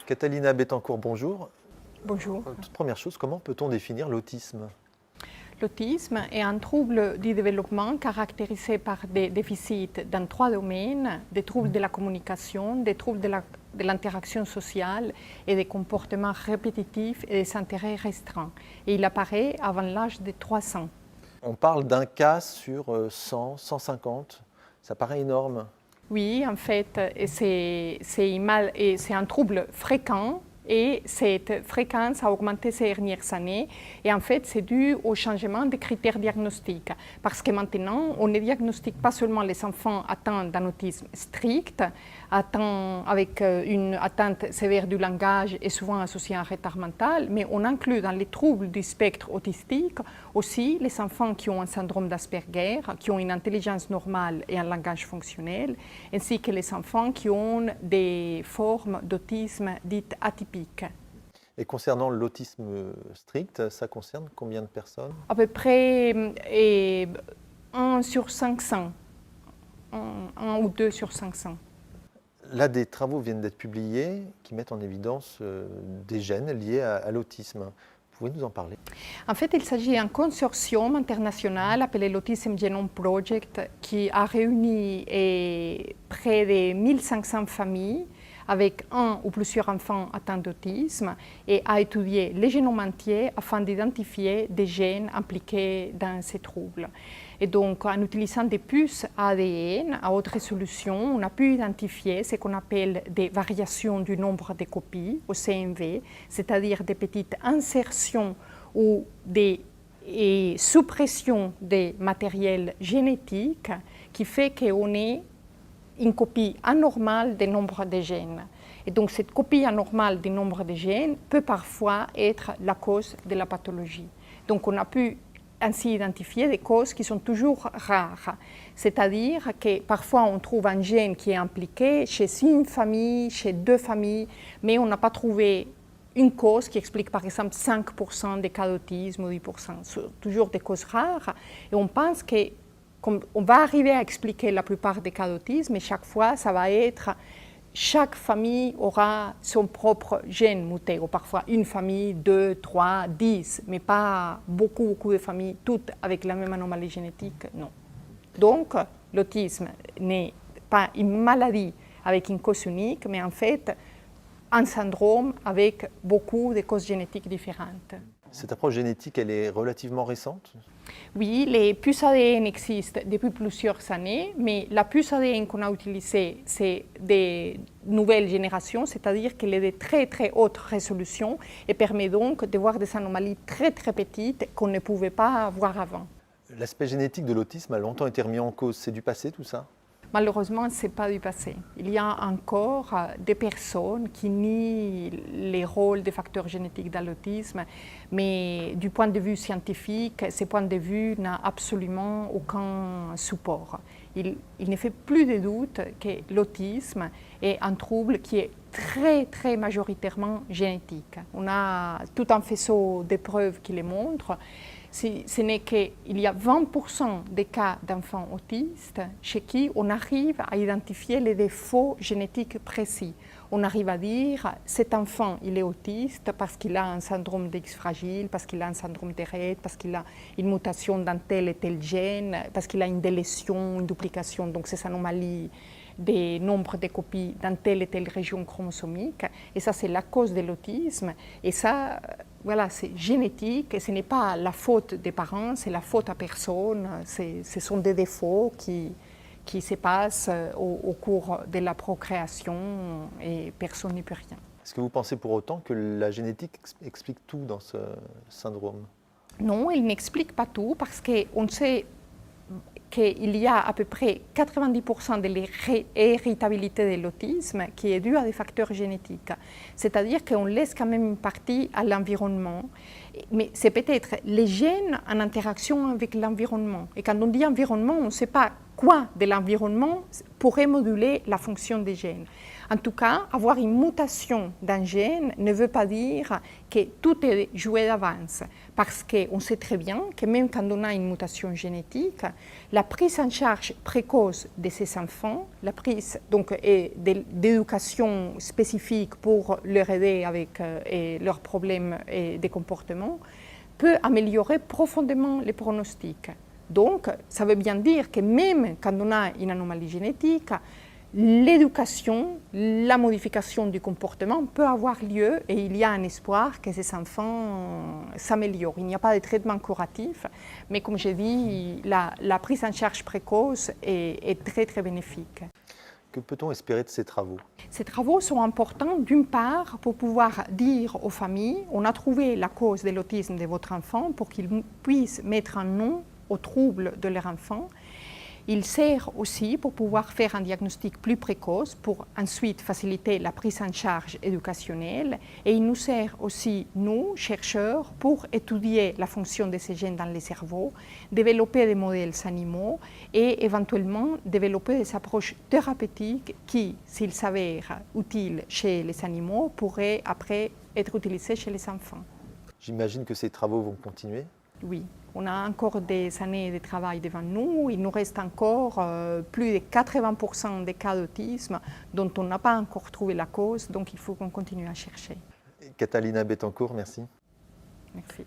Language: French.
Catalina Bettencourt, bonjour. Bonjour. Toute première chose, comment peut-on définir l'autisme? L'autisme est un trouble du développement caractérisé par des déficits dans 3 domaines, des troubles de la communication, des troubles de l'interaction sociale et des comportements répétitifs et des intérêts restreints. Et il apparaît avant l'âge de 3 ans. On parle d'un cas sur 100, 150, ça paraît énorme. Oui, en fait, c'est un trouble fréquent. Et cette fréquence a augmenté ces dernières années. Et en fait, c'est dû au changement des critères diagnostiques. Parce que maintenant, on ne diagnostique pas seulement les enfants atteints d'un autisme strict, avec une atteinte sévère du langage et souvent associée à un retard mental, mais on inclut dans les troubles du spectre autistique aussi les enfants qui ont un syndrome d'Asperger, qui ont une intelligence normale et un langage fonctionnel, ainsi que les enfants qui ont des formes d'autisme dites atypiques. Et concernant l'autisme strict, ça concerne combien de personnes? À peu près 1 sur 500, 1 ou 2 sur 500. Là, des travaux viennent d'être publiés qui mettent en évidence des gènes liés à l'autisme. Vous pouvez nous en parler? En fait, il s'agit d'un consortium international appelé l'Autism Genome Project qui a réuni près de 1500 familles avec un ou plusieurs enfants atteints d'autisme et a étudié les génomes entiers afin d'identifier des gènes impliqués dans ces troubles. Et donc, en utilisant des puces ADN à haute résolution, on a pu identifier ce qu'on appelle des variations du nombre de copies, au CNV, c'est-à-dire des petites insertions ou des suppressions des matériels génétiques qui fait qu'on ait une copie anormale du nombre de gènes. Et donc, cette copie anormale du nombre de gènes peut parfois être la cause de la pathologie. Donc, on a pu ainsi identifier des causes qui sont toujours rares. C'est-à-dire que parfois on trouve un gène qui est impliqué chez une famille, chez 2 familles, mais on n'a pas trouvé une cause qui explique par exemple 5% des cas d'autisme ou 10%, toujours des causes rares. Et on pense qu'on va arriver à expliquer la plupart des cas d'autisme, et chaque fois ça va être chaque famille aura son propre gène muté, ou parfois une famille, 2, 3, 10, mais pas beaucoup de familles, toutes avec la même anomalie génétique, non. Donc, l'autisme n'est pas une maladie avec une cause unique, mais en fait, un syndrome avec beaucoup de causes génétiques différentes. Cette approche génétique, elle est relativement récente? Oui, les puces ADN existent depuis plusieurs années, mais la puce ADN qu'on a utilisée, c'est des nouvelles générations, c'est-à-dire qu'elle est de très très haute résolution et permet donc de voir des anomalies très très petites qu'on ne pouvait pas voir avant. L'aspect génétique de l'autisme a longtemps été remis en cause. C'est du passé tout ça? Malheureusement, ce n'est pas du passé. Il y a encore des personnes qui nient les rôles des facteurs génétiques dans l'autisme, mais du point de vue scientifique, ce point de vue n'a absolument aucun support. Il ne fait plus de doute que l'autisme est un trouble qui est très, très majoritairement génétique. On a tout un faisceau de preuves qui le montrent. Ce n'est qu'il y a 20% des cas d'enfants autistes chez qui on arrive à identifier les défauts génétiques précis. On arrive à dire cet enfant il est autiste parce qu'il a un syndrome d'X fragile, parce qu'il a un syndrome de Rett, parce qu'il a une mutation dans tel et tel gène, parce qu'il a une délétion, une duplication, donc ces anomalies des nombres de copies dans telle et telle région chromosomique. Et ça, c'est la cause de l'autisme. Et ça, voilà, c'est génétique et ce n'est pas la faute des parents, c'est la faute à personne. Ce sont des défauts qui se passent au cours de la procréation et personne n'y peut rien. Est-ce que vous pensez pour autant que la génétique explique tout dans ce syndrome? Non, il n'explique pas tout parce qu'on sait qu'il y a à peu près 90% de l'héritabilité de l'autisme qui est due à des facteurs génétiques. C'est-à-dire qu'on laisse quand même une partie à l'environnement, mais c'est peut-être les gènes en interaction avec l'environnement. Et quand on dit environnement, on ne sait pas quoi de l'environnement pourrait moduler la fonction des gènes. En tout cas, avoir une mutation d'un gène ne veut pas dire que tout est joué d'avance, parce qu'on sait très bien que même quand on a une mutation génétique, la prise en charge précoce de ces enfants, la prise d'éducation spécifique pour leur aider avec leurs problèmes de comportement, peut améliorer profondément les pronostics. Donc, ça veut bien dire que même quand on a une anomalie génétique, l'éducation, la modification du comportement peut avoir lieu et il y a un espoir que ces enfants s'améliorent. Il n'y a pas de traitement curatif, mais comme je dis, la prise en charge précoce est très très bénéfique. Que peut-on espérer de ces travaux? Ces travaux sont importants d'une part pour pouvoir dire aux familles on a trouvé la cause de l'autisme de votre enfant pour qu'ils puissent mettre un nom aux troubles de leur enfant. Il sert aussi pour pouvoir faire un diagnostic plus précoce pour ensuite faciliter la prise en charge éducationnelle et il nous sert aussi, nous, chercheurs, pour étudier la fonction de ces gènes dans le cerveau, développer des modèles animaux et éventuellement développer des approches thérapeutiques qui, s'ils s'avèrent utiles chez les animaux, pourraient après être utilisés chez les enfants. J'imagine que ces travaux vont continuer? Oui, on a encore des années de travail devant nous. Il nous reste encore plus de 80% des cas d'autisme dont on n'a pas encore trouvé la cause, donc il faut qu'on continue à chercher. Catalina Bettencourt, merci. Merci.